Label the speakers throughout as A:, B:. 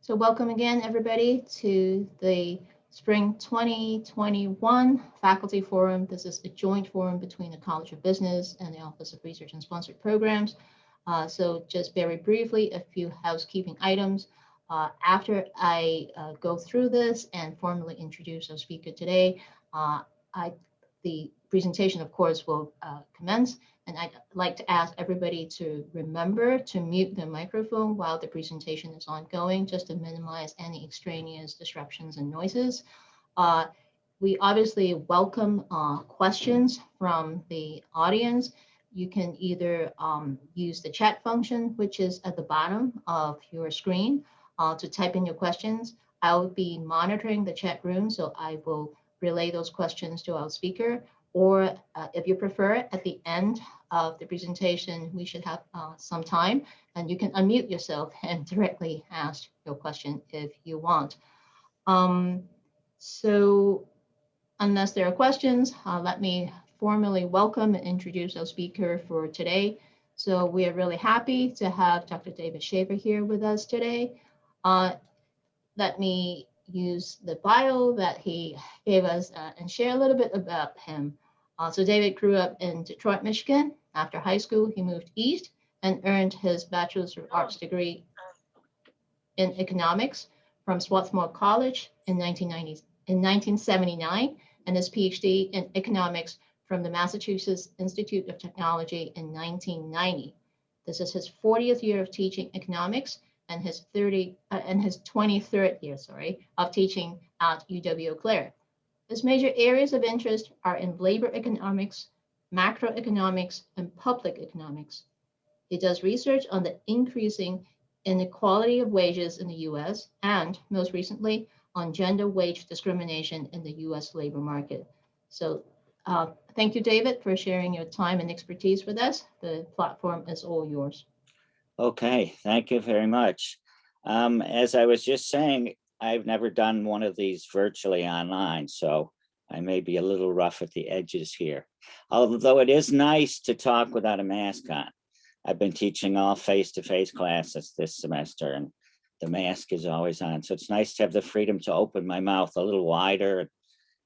A: So welcome again, everybody, to the Spring 2021 Faculty Forum. This is a joint forum between the College of Business and the Office of Research and Sponsored Programs. So just very briefly, a few housekeeping items. After I go through this and formally introduce our speaker today, the presentation, of course, will commence. And I'd like to ask everybody to remember to mute the microphone while the presentation is ongoing, just to minimize any extraneous disruptions and noises. We obviously welcome questions from the audience. You can either use the chat function, which is at the bottom of your screen, to type in your questions. I'll be monitoring the chat room, so I will relay those questions to our speaker. Or if you prefer, at the end of the presentation, we should have some time, and you can unmute yourself and directly ask your question if you want. So unless there are questions, let me formally welcome and introduce our speaker for today. So we are really happy to have Dr. David Schaffer here with us today. Let me use the bio that he gave us and share a little bit about him. So David grew up in Detroit, Michigan. After high school, he moved east and earned his Bachelor's of Arts degree in economics from Swarthmore College in 1979, and his PhD in economics from the Massachusetts Institute of Technology in 1990. This is his 40th year of teaching economics and his 23rd year, of teaching at UW-Eau Claire. His major areas of interest are in labor economics, macroeconomics, and public economics. He does research on the increasing inequality of wages in the US and, most recently, on gender wage discrimination in the US labor market. So thank you, David, for sharing your time and expertise with us. The platform is all yours.
B: Okay, thank you very much. As I was just saying, I've never done one of these virtually online, so I may be a little rough at the edges here. Although it is nice to talk without a mask on. I've been teaching all face-to-face classes this semester, and the mask is always on. So it's nice to have the freedom to open my mouth a little wider and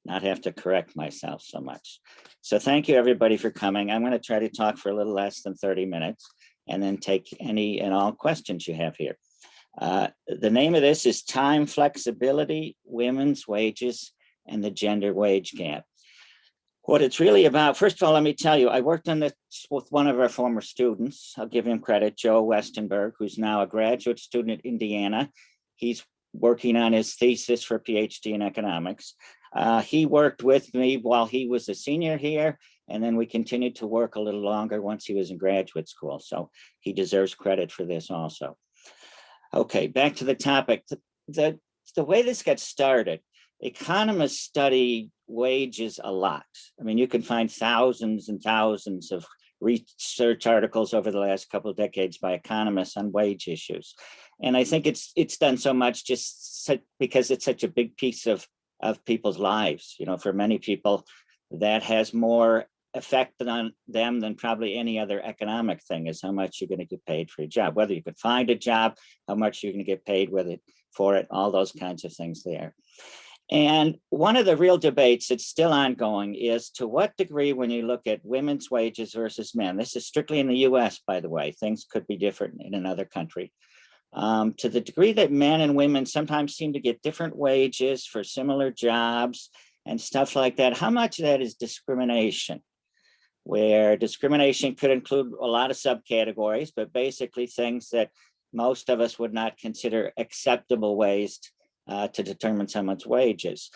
B: not have to correct myself so much. So thank you, everybody, for coming. I'm going to try to talk for a little less than 30 minutes and then take any and all questions you have here. The name of this is Time Flexibility, Women's Wages, and the Gender Wage Gap. What it's really about, first of all, let me tell you, I worked on this with one of our former students. I'll give him credit, Joe Westenberg, who's now a graduate student at Indiana. He's working on his thesis for a PhD in economics. He worked with me while he was a senior here, and then we continued to work a little longer once he was in graduate school. So he deserves credit for this also. Okay, back to the topic. The way this gets started, economists study wages a lot. I mean, you can find thousands and thousands of research articles over the last couple of decades by economists on wage issues. And I think it's done so much just because it's such a big piece of people's lives. You know, for many people, that has more effect on them than probably any other economic thing, is how much you're going to get paid for a job, whether you could find a job, how much you're going to get paid for it, all those kinds of things there. And one of the real debates that's still ongoing is to what degree, when you look at women's wages versus men, this is strictly in the US, by the way, things could be different in another country, to the degree that men and women sometimes seem to get different wages for similar jobs and stuff like that, how much of that is discrimination? Where discrimination could include a lot of subcategories, but basically things that most of us would not consider acceptable ways to determine someone's wages.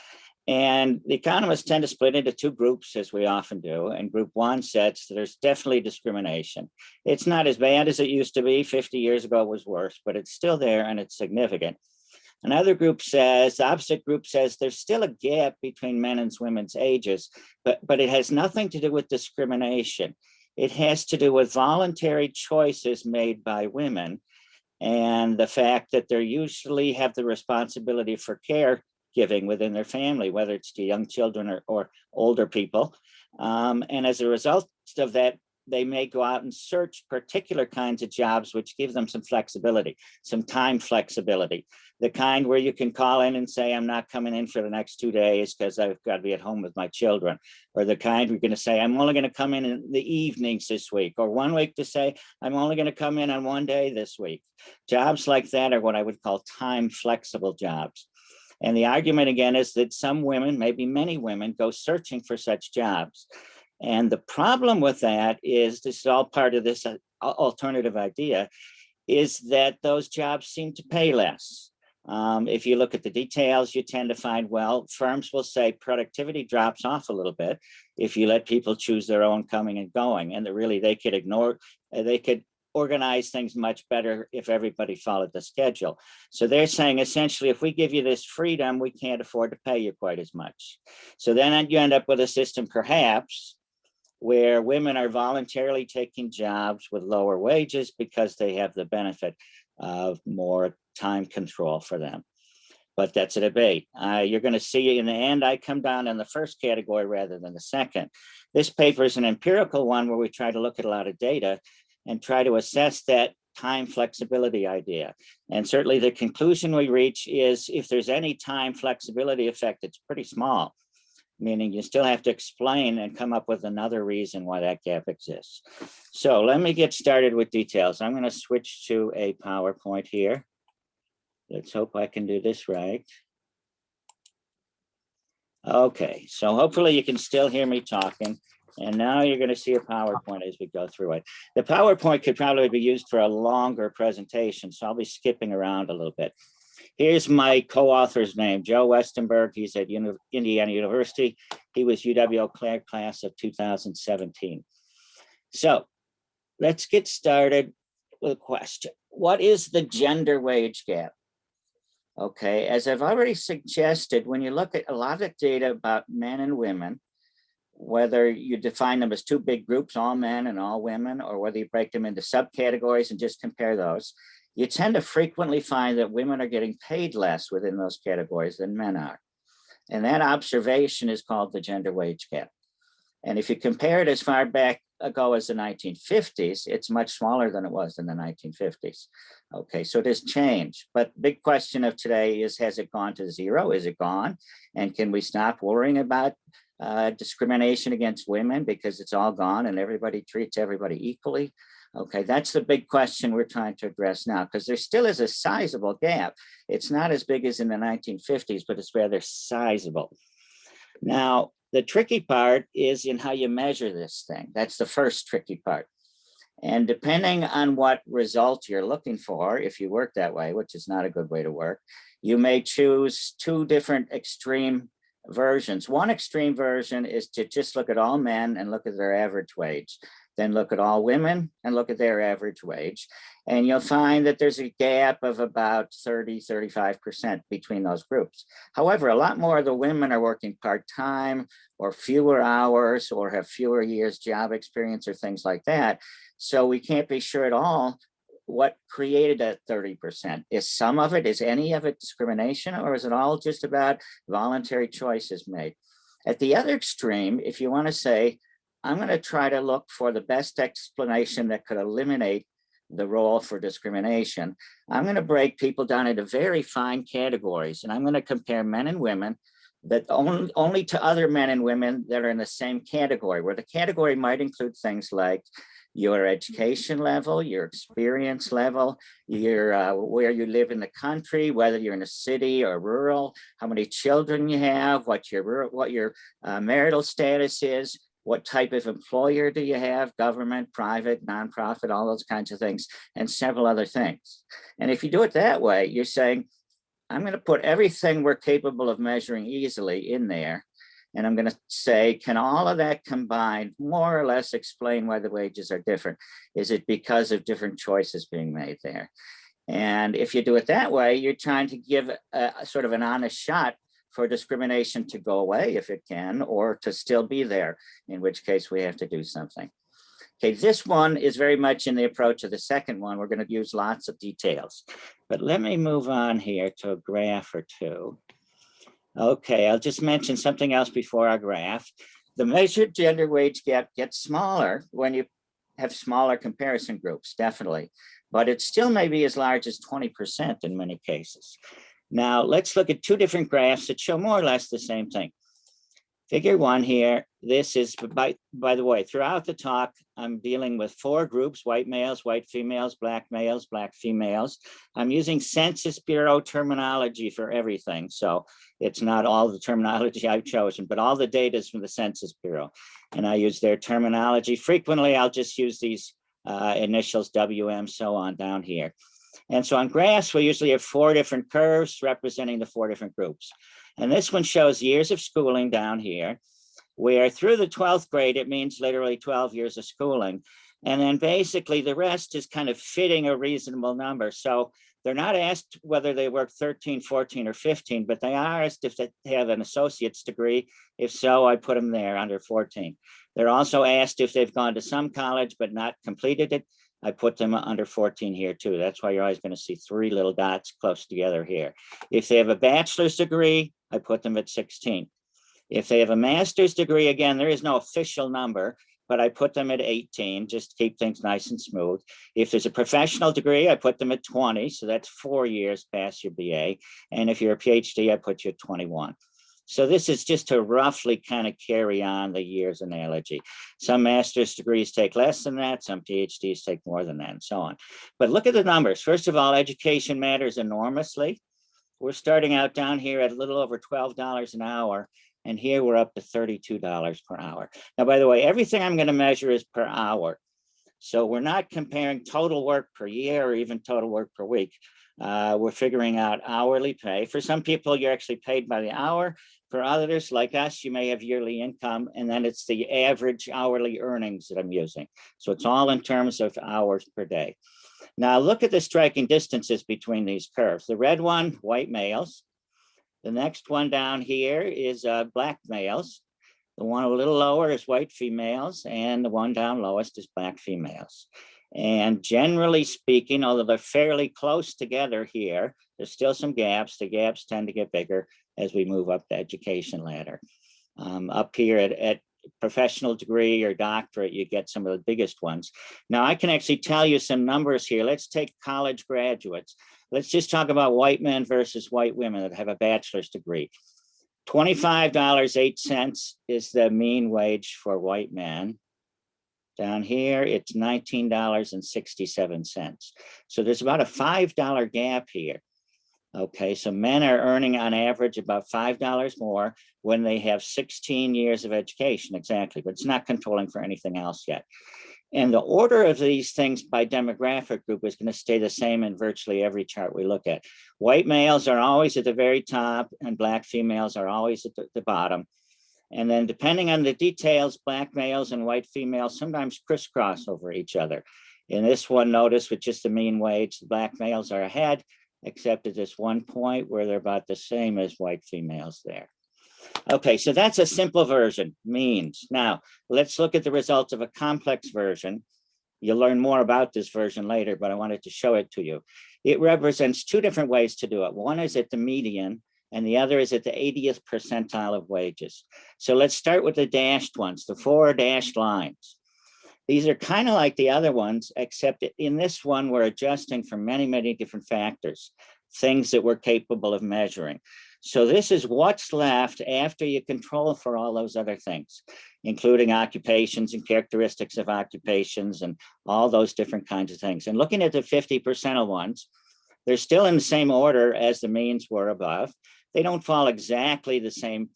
B: And the economists tend to split into two groups, as we often do. And group one says there's definitely discrimination. It's not as bad as it used to be. 50 years ago it was worse, but it's still there and it's significant. Another group says, the opposite group says there's still a gap between men and women's ages, but it has nothing to do with discrimination. It has to do with voluntary choices made by women and the fact that they usually have the responsibility for caregiving within their family, whether it's to young children or older people. And as a result of that they may go out and search particular kinds of jobs which give them some flexibility, some time flexibility, the kind where you can call in and say, I'm not coming in for the next 2 days because I've got to be at home with my children, or the kind we're going to say, I'm only going to come in the evenings this week, or 1 week to say, I'm only going to come in on 1 day this week. Jobs like that are what I would call time flexible jobs. And the argument again is that some women, maybe many women, go searching for such jobs. And the problem with that is, this is all part of this alternative idea, is that those jobs seem to pay less. If you look at the details, you tend to find, well, firms will say productivity drops off a little bit if you let people choose their own coming and going, and that really they could organize things much better if everybody followed the schedule. So they're saying, essentially, if we give you this freedom, we can't afford to pay you quite as much. So then you end up with a system, perhaps, where women are voluntarily taking jobs with lower wages because they have the benefit of more time control for them. But that's a debate. You're going to see in the end, I come down in the first category rather than the second. This paper is an empirical one where we try to look at a lot of data and try to assess that time flexibility idea. And certainly the conclusion we reach is, if there's any time flexibility effect, it's pretty small, meaning you still have to explain and come up with another reason why that gap exists. So let me get started with details. I'm going to switch to a PowerPoint here. Let's hope I can do this right. Okay, so hopefully you can still hear me talking. And now you're going to see a PowerPoint as we go through it. The PowerPoint could probably be used for a longer presentation, so I'll be skipping around a little bit. Here's my co-author's name, Joe Westenberg. He's at Indiana University. He was UW class of 2017. So let's get started with a question. What is the gender wage gap? Okay, as I've already suggested, when you look at a lot of data about men and women, whether you define them as two big groups, all men and all women, or whether you break them into subcategories and just compare those, you tend to frequently find that women are getting paid less within those categories than men are. And that observation is called the gender wage gap. And if you compare it as far back ago as the 1950s, it's much smaller than it was in the 1950s. Okay, so it has changed. But the big question of today is, has it gone to zero? Is it gone? And can we stop worrying about discrimination against women because it's all gone and everybody treats everybody equally? Okay, that's the big question we're trying to address now, because there still is a sizable gap. It's not as big as in the 1950s, but it's rather sizable. Now, the tricky part is in how you measure this thing. That's the first tricky part. And depending on what result you're looking for, if you work that way, which is not a good way to work, you may choose two different extreme versions. One extreme version is to just look at all men and look at their average wage. Then look at all women and look at their average wage. And you'll find that there's a gap of about 35% between those groups. However, a lot more of the women are working part-time or fewer hours or have fewer years job experience or things like that. So we can't be sure at all what created that 30%. Is any of it discrimination, or is it all just about voluntary choices made? At the other extreme, if you want to say, I'm going to try to look for the best explanation that could eliminate the role for discrimination, I'm going to break people down into very fine categories, and I'm going to compare men and women that only to other men and women that are in the same category, where the category might include things like your education level, your experience level, your where you live in the country, whether you're in a city or rural, how many children you have, what your marital status is, what type of employer do you have, government, private, nonprofit, all those kinds of things, and several other things. And if you do it that way, you're saying, I'm going to put everything we're capable of measuring easily in there. And I'm going to say, can all of that combined more or less explain why the wages are different? Is it because of different choices being made there? And if you do it that way, you're trying to give a sort of an honest shot for discrimination to go away if it can, or to still be there, in which case we have to do something. Okay, this one is very much in the approach of the second one. We're going to use lots of details, but let me move on here to a graph or two. Okay, I'll just mention something else before our graph. The measured gender wage gap gets smaller when you have smaller comparison groups, definitely, but it still may be as large as 20% in many cases. Now, let's look at two different graphs that show more or less the same thing. Figure one here, this is, by the way, throughout the talk, I'm dealing with four groups: white males, white females, black females. I'm using Census Bureau terminology for everything. So it's not all the terminology I've chosen, but all the data is from the Census Bureau. And I use their terminology. Frequently, I'll just use these initials, WM, so on down here. And so on graphs, we usually have four different curves representing the four different groups. And this one shows years of schooling down here, where through the 12th grade, it means literally 12 years of schooling. And then basically the rest is kind of fitting a reasonable number. So they're not asked whether they work 13, 14, or 15, but they are asked if they have an associate's degree. If so, I put them there under 14. They're also asked if they've gone to some college but not completed it. I put them under 14 here too. That's why you're always going to see three little dots close together here. If they have a bachelor's degree, I put them at 16. If they have a master's degree, again, there is no official number, but I put them at 18, just to keep things nice and smooth. If there's a professional degree, I put them at 20, so that's 4 years past your BA. And if you're a PhD, I put you at 21. So this is just to roughly kind of carry on the years analogy. Some master's degrees take less than that, some PhDs take more than that, and so on. But look at the numbers. First of all, education matters enormously. We're starting out down here at a little over $12 an hour, and here we're up to $32 per hour. Now, by the way, everything I'm going to measure is per hour. So we're not comparing total work per year or even total work per week. We're figuring out hourly pay. For some people, you're actually paid by the hour. For others, like us, you may have yearly income, and then it's the average hourly earnings that I'm using. So it's all in terms of hours per day. Now look at the striking distances between these curves. The red one, white males. The next one down here is black males. The one a little lower is white females, and the one down lowest is black females. And generally speaking, although they're fairly close together here, there's still some gaps. The gaps tend to get bigger as we move up the education ladder. Up here at professional degree or doctorate, you get some of the biggest ones. Now, I can actually tell you some numbers here. Let's take college graduates. Let's just talk about white men versus white women that have a bachelor's degree. $25.08 is the mean wage for white men. Down here, it's $19.67. So there's about a $5 gap here. Okay, so men are earning on average about $5 more when they have 16 years of education, exactly, but it's not controlling for anything else yet. And the order of these things by demographic group is going to stay the same in virtually every chart we look at. White males are always at the very top, and black females are always at the bottom. And then depending on the details, black males and white females sometimes crisscross over each other. In this one, notice with just the mean wage, the black males are ahead, except at this one point where they're about the same as white females there. Okay, so that's a simple version, means. Now, let's look at the results of a complex version. You'll learn more about this version later, but I wanted to show it to you. It represents two different ways to do it. One is at the median, and the other is at the 80th percentile of wages. So let's start with the dashed ones, the 4 dashed lines. These are kind of like the other ones, except in this one, we're adjusting for many, many different factors, things that we're capable of measuring. So this is what's left after you control for all those other things, including occupations and characteristics of occupations and all those different kinds of things. And looking at the 50 percentile ones, they're still in the same order as the means were above. They don't fall exactly the same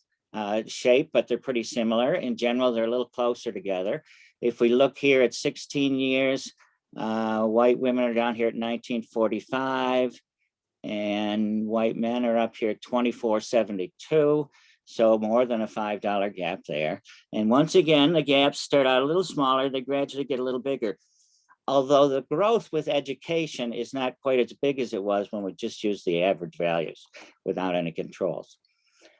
B: shape, but they're pretty similar. In general, they're a little closer together. If we look here at 16 years, white women are down here at 1945, and white men are up here at 2472. So more than a $5 gap there. And once again, the gaps start out a little smaller, they gradually get a little bigger. Although the growth with education is not quite as big as it was when we just used the average values without any controls.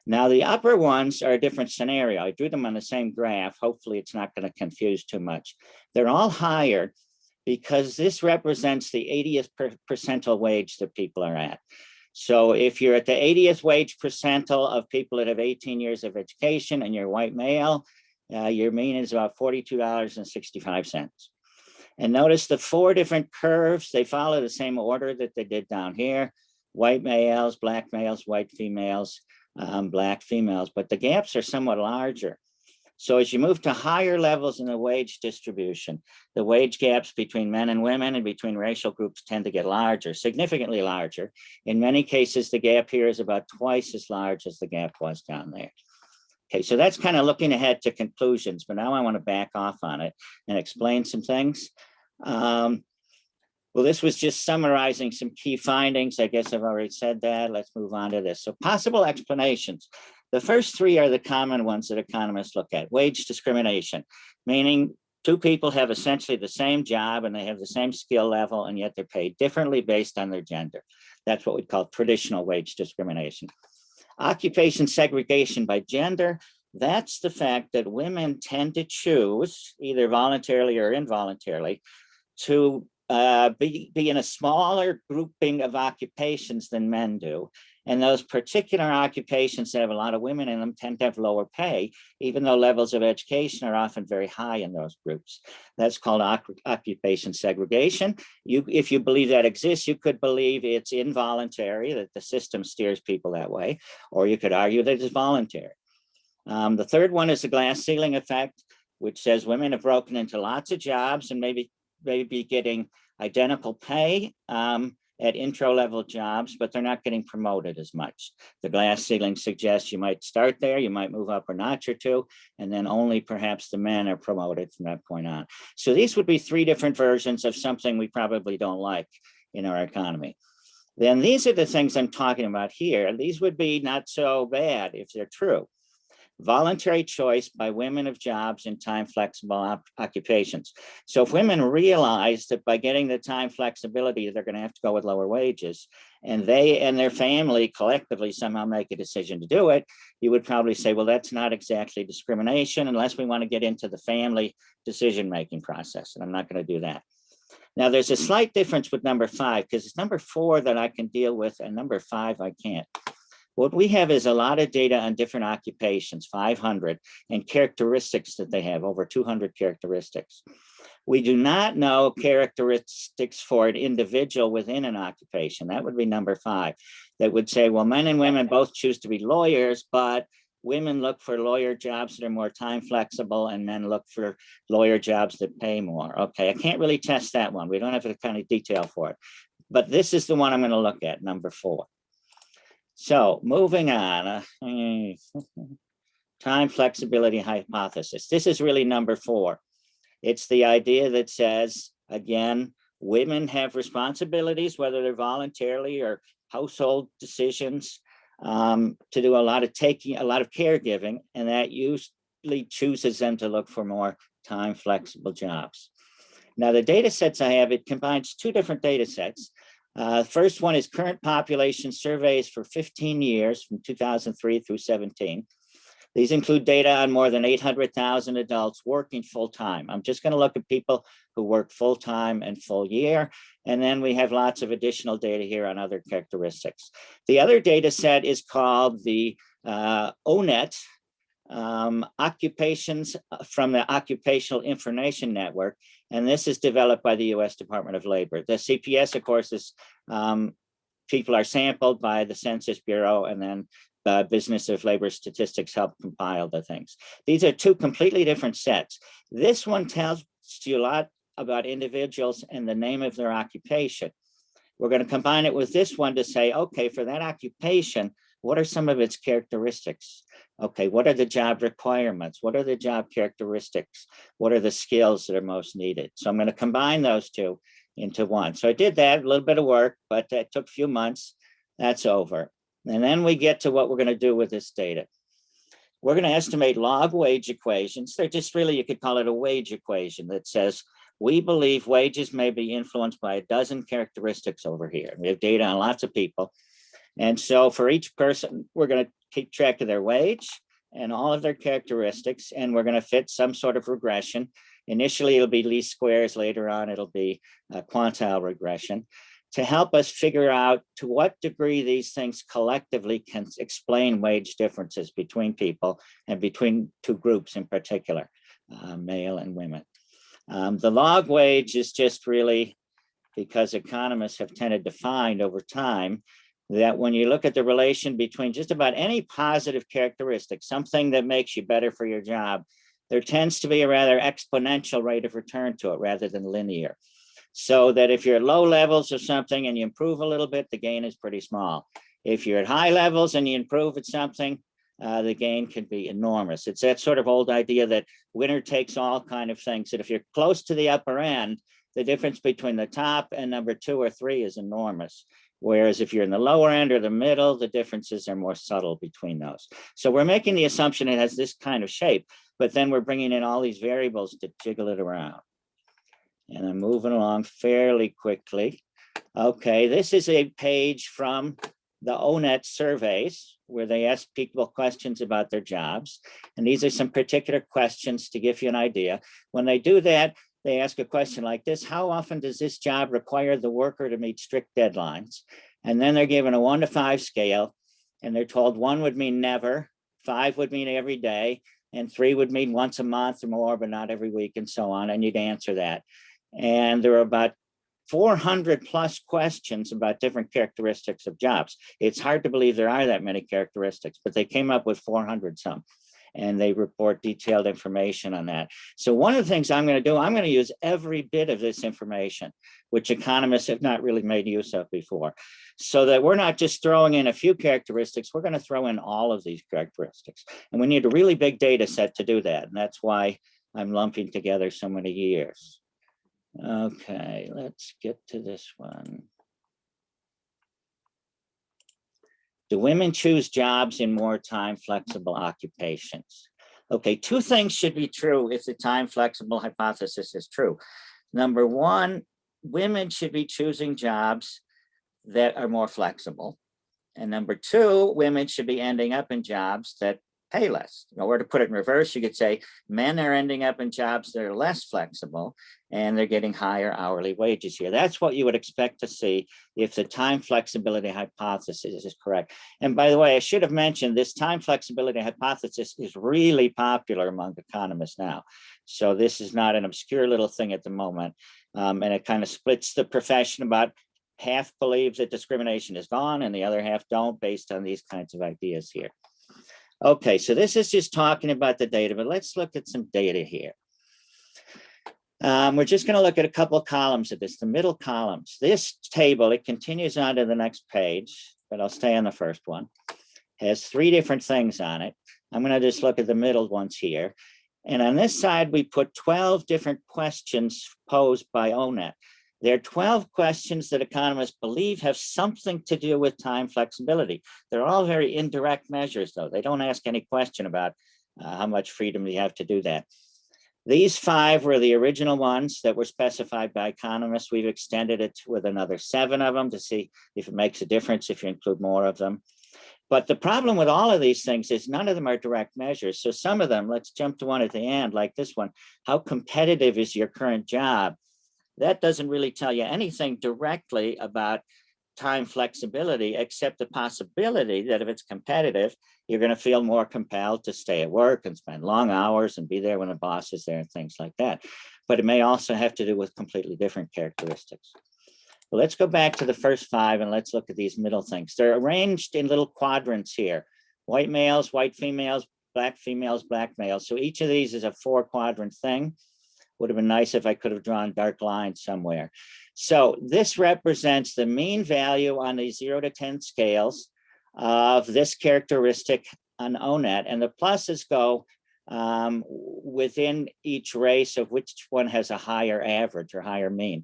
B: Now, the upper ones are a different scenario. I drew them on the same graph. Hopefully, it's not going to confuse too much. They're all higher because this represents the 80th percentile wage that people are at. So if you're at the 80th wage percentile of people that have 18 years of education and you're white male, your mean is about $42.65. And notice the 4 different curves, they follow the same order that they did down here. White males, black males, white females, black females, but the gaps are somewhat larger. So as you move to higher levels in the wage distribution, the wage gaps between men and women and between racial groups tend to get larger, significantly larger. In many cases, the gap here is about twice as large as the gap was down there. Okay, so that's kind of looking ahead to conclusions, but now I want to back off on it and explain some things. Well, this was just summarizing some key findings. I guess I've already said that. Let's move on to this. So possible explanations. The first 3 are the common ones that economists look at. Wage discrimination, meaning 2 people have essentially the same job and they have the same skill level, and yet they're paid differently based on their gender. That's what we call traditional wage discrimination. Occupation segregation by gender, that's the fact that women tend to choose, either voluntarily or involuntarily, to be in a smaller grouping of occupations than men do. And those particular occupations that have a lot of women in them tend to have lower pay, even though levels of education are often very high in those groups. That's called occupation segregation. If you believe that exists, you could believe it's involuntary, that the system steers people that way, or you could argue that it's voluntary. The third one is the glass ceiling effect, which says women have broken into lots of jobs and maybe getting identical pay at intro level jobs, but they're not getting promoted as much. The glass ceiling suggests you might start there, you might move up a notch or 2, and then only perhaps the men are promoted from that point on. So these would be 3 different versions of something we probably don't like in our economy. Then these are the things I'm talking about here. These would be not so bad if they're true. Voluntary choice by women of jobs in time flexible occupations. So if women realize that by getting the time flexibility, they're going to have to go with lower wages, and they and their family collectively somehow make a decision to do it, you would probably say, well, that's not exactly discrimination unless we want to get into the family decision-making process, and I'm not going to do that. Now, there's a slight difference with number 5, because it's number 4 that I can deal with, and number 5 I can't. What we have is a lot of data on different occupations, 500, and characteristics that they have, over 200 characteristics. We do not know characteristics for an individual within an occupation. That would be number 5. That would say, well, men and women both choose to be lawyers, but women look for lawyer jobs that are more time flexible and men look for lawyer jobs that pay more. Okay, I can't really test that one. We don't have the kind of detail for it. But this is the one I'm going to look at, number 4. So moving on, time flexibility hypothesis. This is really number 4. It's the idea that says, again, women have responsibilities, whether they're voluntarily or household decisions, to do a lot of caregiving, and that usually chooses them to look for more time flexible jobs. Now, the data sets I have, it combines 2 different data sets. First one is current population surveys for 15 years from 2003 through 17. These include data on more than 800,000 adults working full-time. I'm just going to look at people who work full-time and full year. And then we have lots of additional data here on other characteristics. The other data set is called the ONET, occupations from the Occupational Information Network. And this is developed by the US Department of Labor. The CPS, of course, is people are sampled by the Census Bureau, and then the Business of Labor Statistics help compile the things. These are 2 completely different sets. This one tells you a lot about individuals and the name of their occupation. We're going to combine it with this one to say, okay, for that occupation, what are some of its characteristics? Okay, what are the job requirements? What are the job characteristics? What are the skills that are most needed? So I'm going to combine those 2 into one. So I did that, a little bit of work, but that took a few months. That's over. And then we get to what we're going to do with this data. We're going to estimate log wage equations. They're just really, you could call it a wage equation that says, we believe wages may be influenced by a dozen characteristics over here. We have data on lots of people. And so for each person, we're going to keep track of their wage and all of their characteristics, and we're going to fit some sort of regression. Initially, it'll be least squares. Later on, it'll be a quantile regression to help us figure out to what degree these things collectively can explain wage differences between people and between 2 groups in particular, male and women. The log wage is just really because economists have tended to find over time that when you look at the relation between just about any positive characteristic, something that makes you better for your job, there tends to be a rather exponential rate of return to it rather than linear. So that if you're at low levels of something and you improve a little bit, the gain is pretty small. If you're at high levels and you improve at something, the gain can be enormous. It's that sort of old idea that winner takes all kind of things, that if you're close to the upper end, the difference between the top and number 2 or 3 is enormous. Whereas if you're in the lower end or the middle, the differences are more subtle between those. So we're making the assumption it has this kind of shape, but then we're bringing in all these variables to jiggle it around. And I'm moving along fairly quickly. Okay, this is a page from the ONET surveys where they ask people questions about their jobs. And these are some particular questions to give you an idea. When they do that, they ask a question like this: how often does this job require the worker to meet strict deadlines? And then they're given a 1 to 5 scale, and they're told 1 would mean never, 5 would mean every day, and 3 would mean once a month or more, but not every week, and so on. And you'd answer that. And there are about 400 plus questions about different characteristics of jobs. It's hard to believe there are that many characteristics, but they came up with 400 some, and they report detailed information on that. So one of the things I'm going to do, I'm going to use every bit of this information, which economists have not really made use of before, so that we're not just throwing in a few characteristics, we're going to throw in all of these characteristics. And we need a really big data set to do that. And that's why I'm lumping together so many years. Okay, let's get to this one. Do women choose jobs in more time flexible occupations? Okay, 2 things should be true if the time flexible hypothesis is true. Number 1, women should be choosing jobs that are more flexible. And number 2, women should be ending up in jobs that pay less. Or to put it in reverse, you could say men are ending up in jobs that are less flexible and they're getting higher hourly wages here. That's what you would expect to see if the time flexibility hypothesis is correct. And by the way, I should have mentioned this time flexibility hypothesis is really popular among economists now. So this is not an obscure little thing at the moment. And it kind of splits the profession. About half believes that discrimination is gone and the other half don't, based on these kinds of ideas here. Okay, so this is just talking about the data, but let's look at some data here. We're just going to look at a couple of columns of this, the middle columns. This table, it continues on to the next page, but I'll stay on the first one. Has 3 different things on it. I'm going to just look at the middle ones here. And on this side, we put 12 different questions posed by ONET. There are 12 questions that economists believe have something to do with time flexibility. They're all very indirect measures, though. They don't ask any question about how much freedom you have to do that. These 5 were the original ones that were specified by economists. We've extended it with another 7 of them to see if it makes a difference if you include more of them. But the problem with all of these things is none of them are direct measures. So some of them, let's jump to one at the end, like this one. How competitive is your current job? That doesn't really tell you anything directly about time flexibility, except the possibility that if it's competitive, you're going to feel more compelled to stay at work and spend long hours and be there when the boss is there and things like that. But it may also have to do with completely different characteristics. Well, let's go back to the first 5 and let's look at these middle things. They're arranged in little quadrants here: white males, white females, black females, black males. So each of these is a 4-quadrant thing. Would have been nice if I could have drawn dark lines somewhere. So this represents the mean value on the 0 to 10 scales of this characteristic on ONET, and the pluses go within each race of which one has a higher average or higher mean.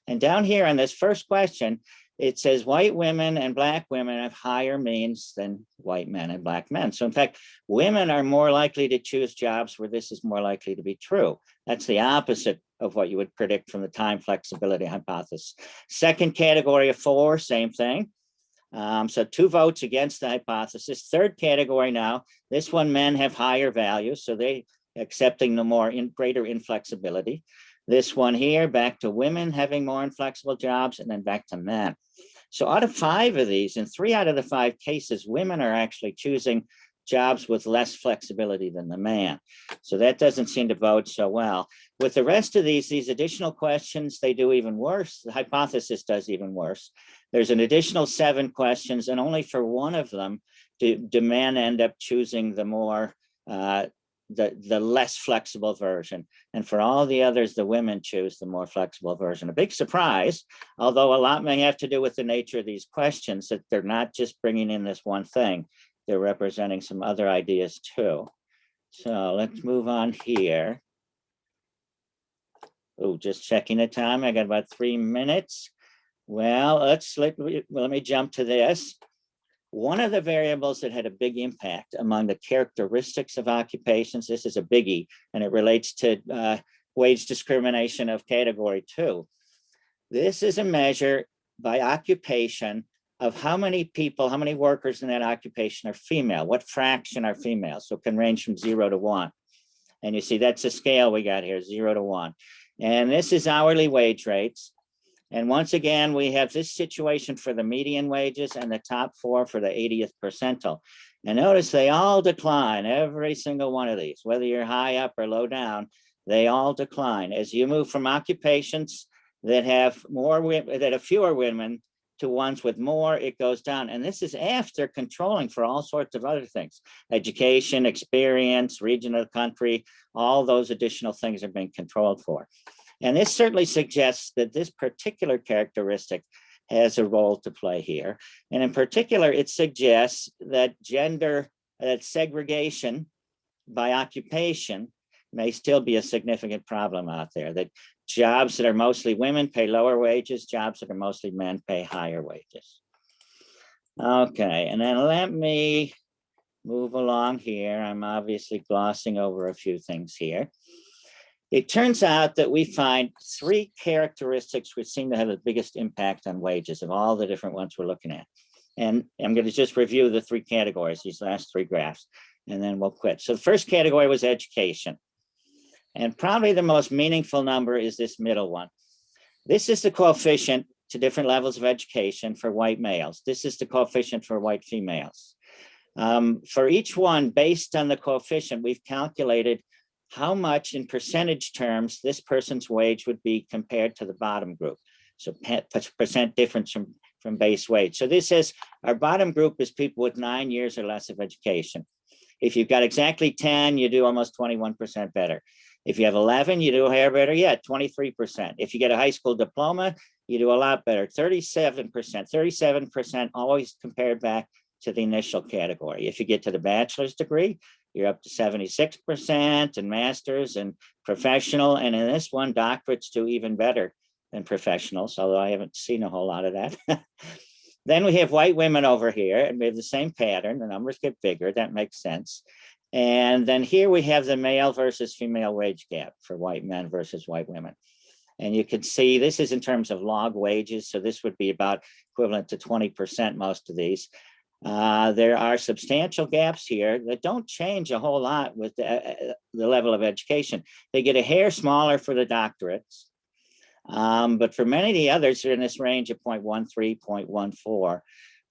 B: And down here on this first question, it says white women and black women have higher means than white men and black men. So in fact, women are more likely to choose jobs where this is more likely to be true. That's the opposite of what you would predict from the time flexibility hypothesis. Second category of 4, same thing. So 2 votes against the hypothesis. Third category now, this one, men have higher values, so they accepting the greater inflexibility. This one here, back to women having more inflexible jobs, and then back to men. So out of 5 of these, in 3 out of the 5 cases, women are actually choosing jobs with less flexibility than the man. So that doesn't seem to bode so well. With the rest of these additional questions, they do even worse. The hypothesis does even worse. There's an additional 7 questions, and only for one of them do men end up choosing the more the less flexible version. And for all the others, the women choose the more flexible version. A big surprise, although a lot may have to do with the nature of these questions, that they're not just bringing in this one thing, they're representing some other ideas too. So let's move on here. Oh, just checking the time. I got about 3 minutes. Well, let me jump to this. One of the variables that had a big impact among the characteristics of occupations, this is a biggie, and it relates to wage discrimination of category 2. This is a measure by occupation of how many people, how many workers in that occupation are female, what fraction are female. So it can range from 0 to 1. And you see, that's a scale we got here, 0 to 1. And this is hourly wage rates. And once again, we have this situation for the median wages and the top 4 for the 80th percentile. And notice they all decline, every single one of these, whether you're high up or low down, they all decline. As you move from occupations that have fewer women to ones with more, it goes down. And this is after controlling for all sorts of other things, education, experience, region of the country, all those additional things are being controlled for. And this certainly suggests that this particular characteristic has a role to play here. And in particular, it suggests that that segregation by occupation may still be a significant problem out there, that jobs that are mostly women pay lower wages, jobs that are mostly men pay higher wages. Okay, and then let me move along here. I'm obviously glossing over a few things here. It turns out that we find 3 characteristics which seem to have the biggest impact on wages of all the different ones we're looking at. And I'm going to just review the 3 categories, these last 3 graphs, and then we'll quit. So the first category was education. And probably the most meaningful number is this middle one. This is the coefficient to different levels of education for white males. This is the coefficient for white females. For each one, based on the coefficient, we've calculated how much in percentage terms this person's wage would be compared to the bottom group. So percent difference from base wage. So this says our bottom group is people with 9 years or less of education. If you've got exactly 10, you do almost 21% better. If you have 11, you do a hair better yet, 23%. If you get a high school diploma, you do a lot better, 37%, always compared back to the initial category. If you get to the bachelor's degree, you're up to 76%, and master's and professional. And in this one, doctorates do even better than professionals, although I haven't seen a whole lot of that. Then we have white women over here, and we have the same pattern. The numbers get bigger. That makes sense. And then here we have the male versus female wage gap for white men versus white women. And you can see this is in terms of log wages. So this would be about equivalent to 20%, most of these. There are substantial gaps here that don't change a whole lot with the level of education. They get a hair smaller for the doctorates, but for many of the others, they're in this range of 0.13, 0.14.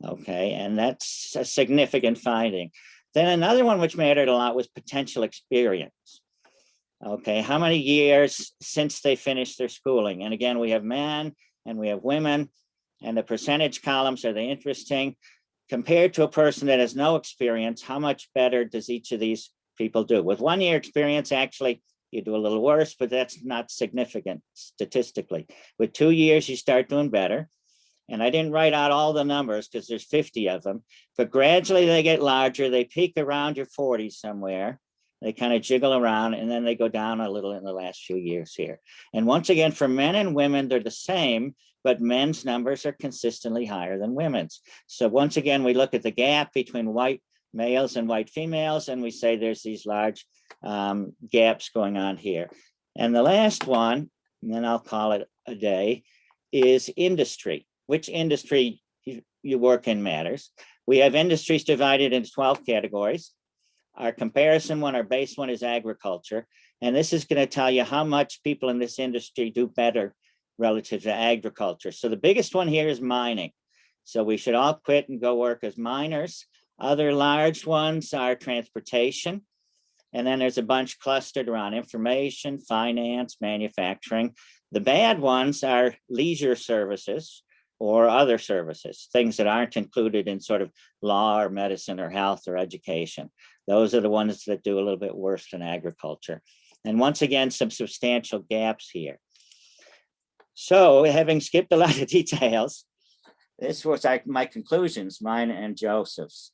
B: Okay, and that's a significant finding. Then another one which mattered a lot was potential experience. Okay, how many years since they finished their schooling? And again, we have men and we have women, and the percentage columns are the interesting. Compared to a person that has no experience, how much better does each of these people do? With 1 year experience, actually, you do a little worse, but that's not significant statistically. With 2 years, you start doing better. And I didn't write out all the numbers because there's 50 of them, but gradually they get larger. They peak around your 40s somewhere. They kind of jiggle around, and then they go down a little in the last few years here. And once again, for men and women, they're the same, but men's numbers are consistently higher than women's. So once again, we look at the gap between white males and white females, and we say there's these large gaps going on here. And the last one, and then I'll call it a day, is industry. Which industry you work in matters. We have industries divided into 12 categories. Our comparison one, our base one, is agriculture. And this is going to tell you how much people in this industry do better relative to agriculture. So the biggest one here is mining. So we should all quit and go work as miners. Other large ones are transportation. And then there's a bunch clustered around information, finance, manufacturing. The bad ones are leisure services or other services, things that aren't included in sort of law or medicine or health or education. Those are the ones that do a little bit worse than agriculture. And once again, some substantial gaps here. So having skipped a lot of details, this was my conclusions, mine and Joseph's.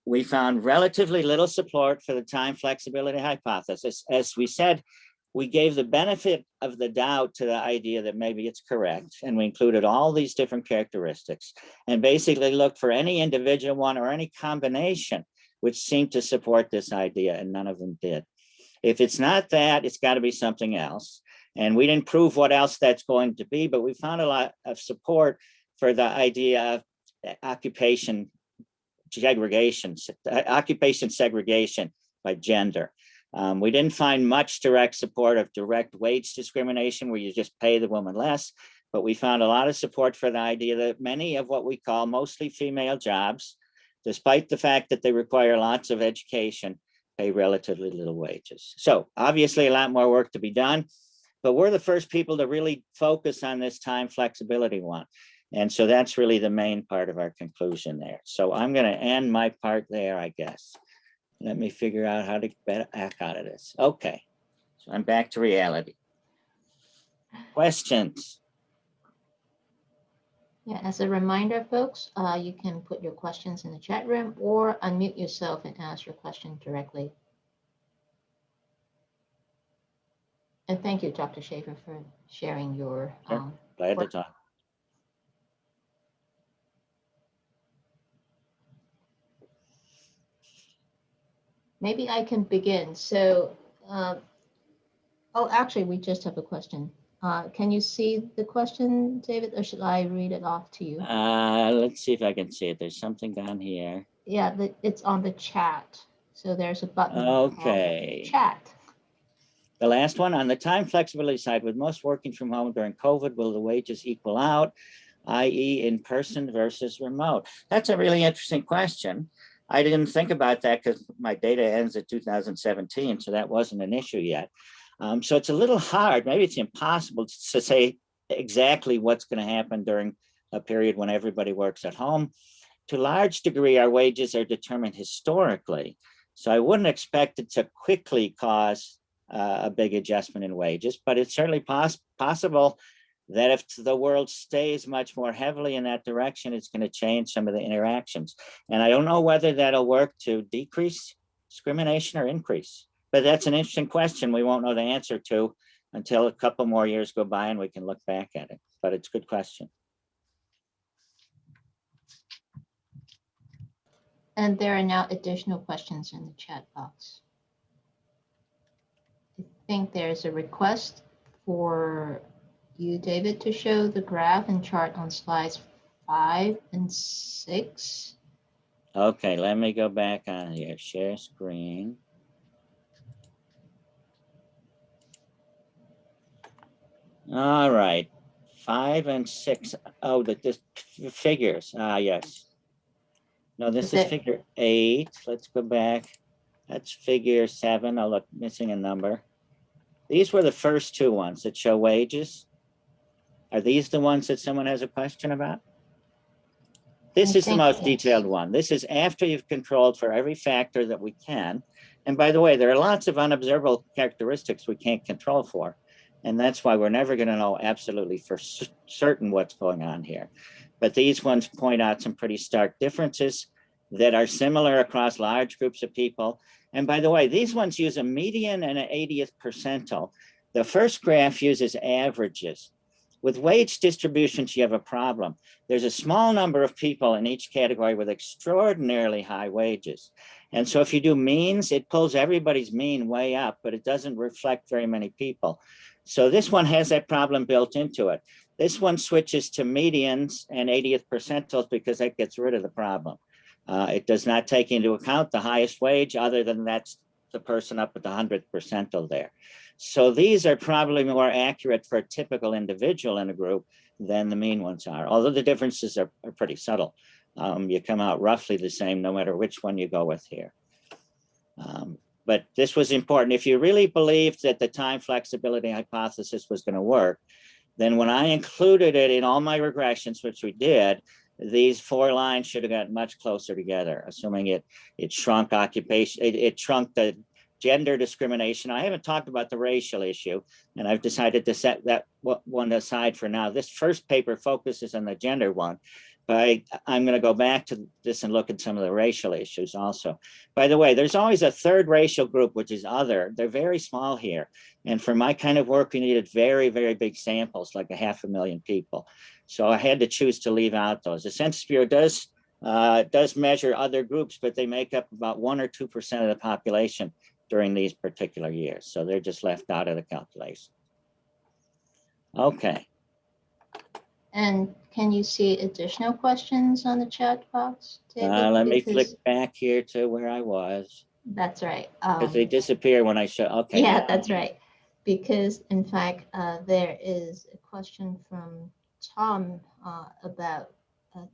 B: We found relatively little support for the time flexibility hypothesis. As we said, we gave the benefit of the doubt to the idea that maybe it's correct. And we included all these different characteristics and basically looked for any individual one or any combination which seemed to support this idea, and none of them did. If it's not that, it's got to be something else. And we didn't prove what else that's going to be, but we found a lot of support for the idea of occupation segregation by gender. We didn't find much direct support of direct wage discrimination where you just pay the woman less, but we found a lot of support for the idea that many of what we call mostly female jobs, despite the fact that they require lots of education, pay relatively little wages. So obviously a lot more work to be done, but we're the first people to really focus on this time flexibility one. And so that's really the main part of our conclusion there. So I'm going to end my part there, I guess. Let me figure out how to get back out of this. Okay, so I'm back to reality. Questions?
A: Yeah, as a reminder, folks, you can put your questions in the chat room or unmute yourself and ask your question directly. And thank you, Dr. Schaffer, for sharing your
B: Sure. Glad to talk.
A: Maybe I can begin. So, oh, actually, we just have a question. Can you see the question, David, or should I read it off to you?
B: Let's see if I can see it. There's something down here.
A: Yeah, it's on the chat. So there's a button.
B: Okay.
A: Chat.
B: The last one, on the time flexibility side, with most working from home during COVID, will the wages equal out, i.e. in person versus remote? That's a really interesting question. I didn't think about that because my data ends at 2017, so that wasn't an issue yet. So it's a little hard, maybe it's impossible to say exactly what's going to happen during a period when everybody works at home. To a large degree, our wages are determined historically. So I wouldn't expect it to quickly cause a big adjustment in wages, but it's certainly possible that if the world stays much more heavily in that direction, it's going to change some of the interactions. And I don't know whether that'll work to decrease discrimination or increase, but that's an interesting question we won't know the answer to until a couple more years go by and we can look back at it, but it's a good question.
A: And there are now additional questions in the chat box. I think there's a request for you, David, to show the graph and chart on slides 5 and 6.
B: Okay, let me go back on here, share screen. All right, 5 and 6. Oh, the figures. Yes. No, this is figure 8. Let's go back. That's figure 7. Oh, look, missing a number. These were the first two ones that show wages. Are these the ones that someone has a question about? This is the most detailed one. This is after you've controlled for every factor that we can. And by the way, there are lots of unobservable characteristics we can't control for. And that's why we're never going to know absolutely for certain what's going on here. But these ones point out some pretty stark differences that are similar across large groups of people. And by the way, these ones use a median and an 80th percentile. The first graph uses averages. With wage distributions, you have a problem. There's a small number of people in each category with extraordinarily high wages. And so if you do means, it pulls everybody's mean way up, but it doesn't reflect very many people. So this one has that problem built into it. This one switches to medians and 80th percentiles because that gets rid of the problem. It does not take into account the highest wage other than that's the person up at the 100th percentile there. So these are probably more accurate for a typical individual in a group than the mean ones are, although the differences are pretty subtle. You come out roughly the same no matter which one you go with here. But this was important. If you really believed that the time flexibility hypothesis was going to work, then when I included it in all my regressions, which we did, these 4 lines should have gotten much closer together, assuming it shrunk occupation, it shrunk the gender discrimination. I haven't talked about the racial issue, and I've decided to set that one aside for now. This first paper focuses on the gender one, but I'm going to go back to this and look at some of the racial issues also. By the way, there's always a third racial group, which is other. They're very small here. And for my kind of work, we needed very, very big samples, like 500,000 people. So I had to choose to leave out those. The Census Bureau does measure other groups, but they make up about 1 or 2% of the population during these particular years. So they're just left out of the calculation. Okay.
A: And can you see additional questions on the chat box, David?
B: Let me flick back here to where I was.
A: That's right.
B: Because they disappear when I show. Okay.
A: Yeah,
B: now.
A: that's right. Because in fact, there is a question from Tom about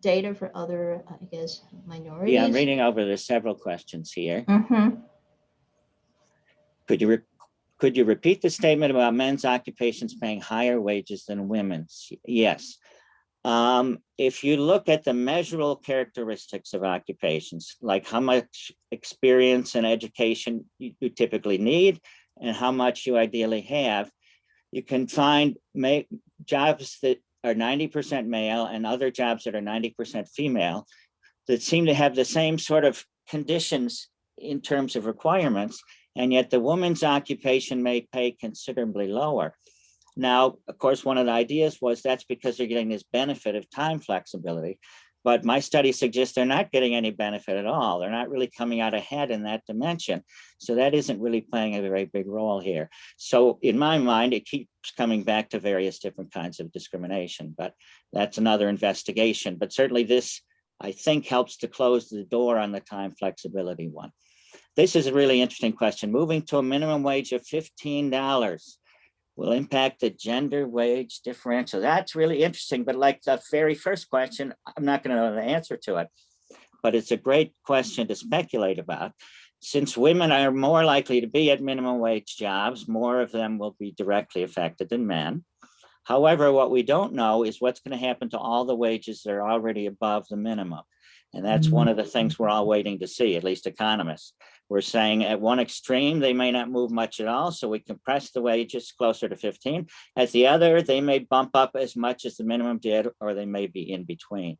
A: data for other, I guess, minorities.
B: Yeah, I'm reading over the several questions here.
A: Mm-hmm.
B: Could you repeat the statement about men's occupations paying higher wages than women's? Yes. If you look at the measurable characteristics of occupations, like how much experience and education you typically need and how much you ideally have, you can find jobs that are 90% male and other jobs that are 90% female that seem to have the same sort of conditions in terms of requirements, and yet the woman's occupation may pay considerably lower. Now, of course, one of the ideas was that's because they're getting this benefit of time flexibility, but my study suggests they're not getting any benefit at all. They're not really coming out ahead in that dimension. So that isn't really playing a very big role here. So in my mind, it keeps coming back to various different kinds of discrimination, but that's another investigation. But certainly this, I think, helps to close the door on the time flexibility one. This is a really interesting question. Moving to a minimum wage of $15 will impact the gender wage differential. That's really interesting, but like the very first question, I'm not going to know the answer to it, but it's a great question to speculate about. Since women are more likely to be at minimum wage jobs, more of them will be directly affected than men. However, what we don't know is what's going to happen to all the wages that are already above the minimum. And that's one of the things we're all waiting to see, at least economists. We're saying at one extreme, they may not move much at all, so we compress the wages closer to 15. At the other, they may bump up as much as the minimum did, or they may be in between.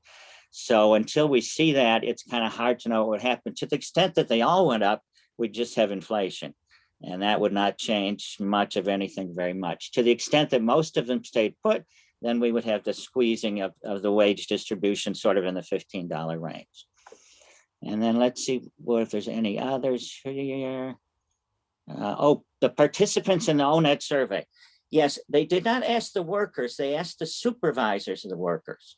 B: So until we see that, it's kind of hard to know what would happen. To the extent that they all went up, we just have inflation. And that would not change much of anything very much. To the extent that most of them stayed put, then we would have the squeezing of the wage distribution sort of in the $15 range. And then let's see if there's any others here. The participants in the ONET survey. Yes, they did not ask the workers, they asked the supervisors of the workers.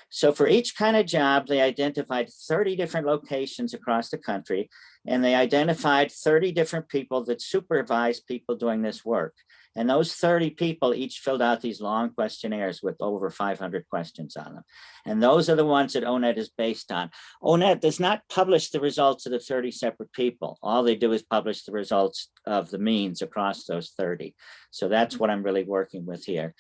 B: So for each kind of job, they identified 30 different locations across the country, and they identified 30 different people that supervise people doing this work. And those 30 people each filled out these long questionnaires with over 500 questions on them. And those are the ones that ONET is based on. ONET does not publish the results of the 30 separate people. All they do is publish the results of the means across those 30. So that's what I'm really working with here.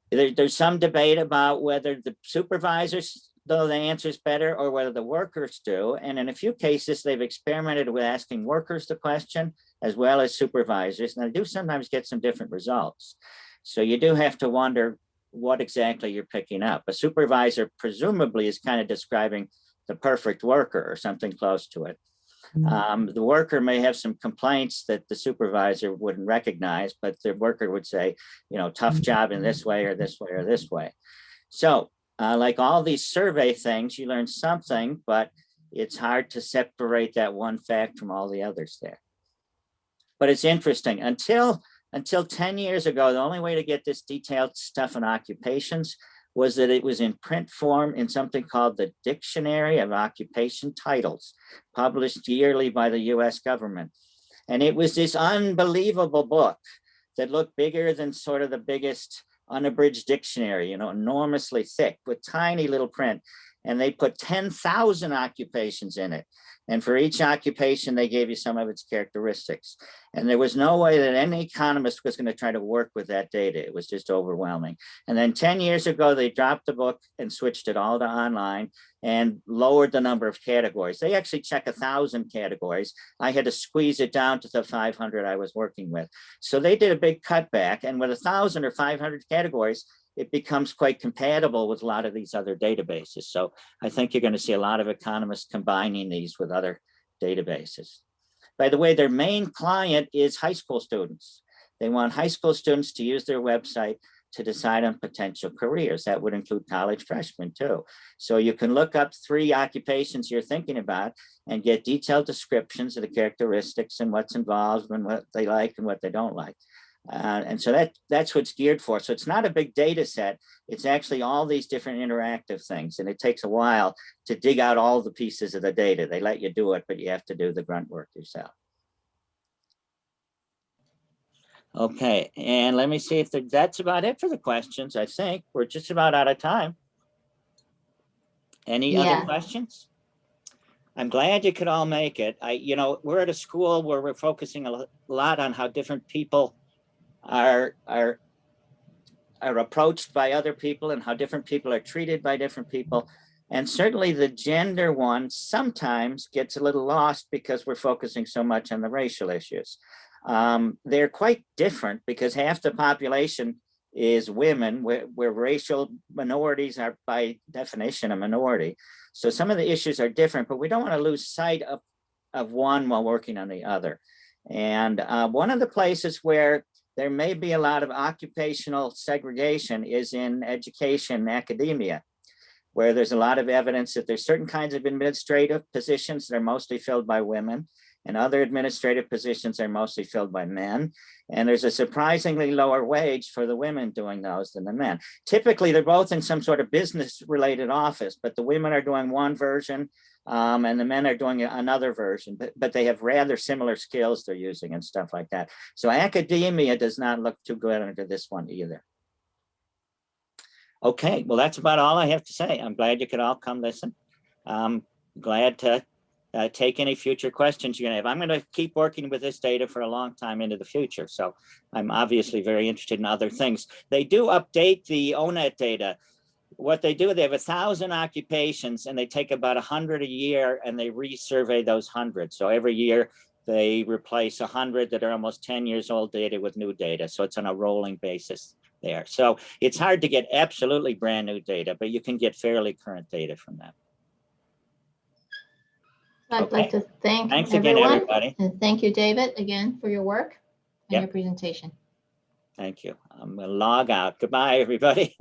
B: There's some debate about whether the supervisors know the answers better or whether the workers do. And in a few cases, they've experimented with asking workers the question as well as supervisors. And they do sometimes get some different results. So you do have to wonder what exactly you're picking up. A supervisor presumably is kind of describing the perfect worker or something close to it. The worker may have some complaints that the supervisor wouldn't recognize, but the worker would say, you know, tough job in this way or this way or this way. So like all these survey things, you learn something, but it's hard to separate that one fact from all the others there. But it's interesting. Until 10 years ago, the only way to get this detailed stuff on occupations was that it was in print form in something called the Dictionary of Occupation Titles, published yearly by the US government. And it was this unbelievable book that looked bigger than sort of the biggest unabridged dictionary, enormously thick with tiny little print. And they put 10,000 occupations in it. And for each occupation, they gave you some of its characteristics. And there was no way that any economist was going to try to work with that data. It was just overwhelming. And then 10 years ago, they dropped the book and switched it all to online and lowered the number of categories. They actually check 1,000 categories. I had to squeeze it down to the 500 I was working with. So they did a big cutback. And with 1,000 or 500 categories, it becomes quite compatible with a lot of these other databases. So I think you're going to see a lot of economists combining these with other databases. By the way, their main client is high school students. They want high school students to use their website to decide on potential careers. That would include college freshmen too. So you can look up 3 occupations you're thinking about and get detailed descriptions of the characteristics and what's involved and what they like and what they don't like. And so that's what's geared for. So it's not a big data set. It's actually all these different interactive things. And it takes a while to dig out all the pieces of the data. They let you do it, but you have to do the grunt work yourself. Okay, and let me see if that's about it for the questions. I think we're just about out of time. Any other questions? I'm glad you could all make it. We're at a school where we're focusing a lot on how different people are approached by other people and how different people are treated by different people. And certainly the gender one sometimes gets a little lost because we're focusing so much on the racial issues. They're quite different because half the population is women, where racial minorities are by definition a minority. So some of the issues are different, but we don't want to lose sight of one while working on the other. And one of the places where there may be a lot of occupational segregation is in education and academia, where there's a lot of evidence that there's certain kinds of administrative positions that are mostly filled by women and other administrative positions are mostly filled by men. And there's a surprisingly lower wage for the women doing those than the men. Typically, they're both in some sort of business related office, but the women are doing one version and the men are doing another version, but they have rather similar skills they're using and stuff like that. So academia does not look too good under this one either. Okay, well, that's about all I have to say. I'm glad you could all come listen. I'm glad to take any future questions you're gonna have. I'm gonna keep working with this data for a long time into the future. So I'm obviously very interested in other things. They do update the ONET data. What they do, they have 1,000 occupations and they take about 100 a year and they resurvey those 100. So every year they replace 100 that are almost 10 years old data with new data. So it's on a rolling basis there. So it's hard to get absolutely brand new data, but you can get fairly current data from them.
A: I'd like to thank
B: Thanks
A: everyone,
B: again, everybody.
A: And thank you, David, again for your work and your presentation.
B: Thank you. I'm going to log out. Goodbye, everybody.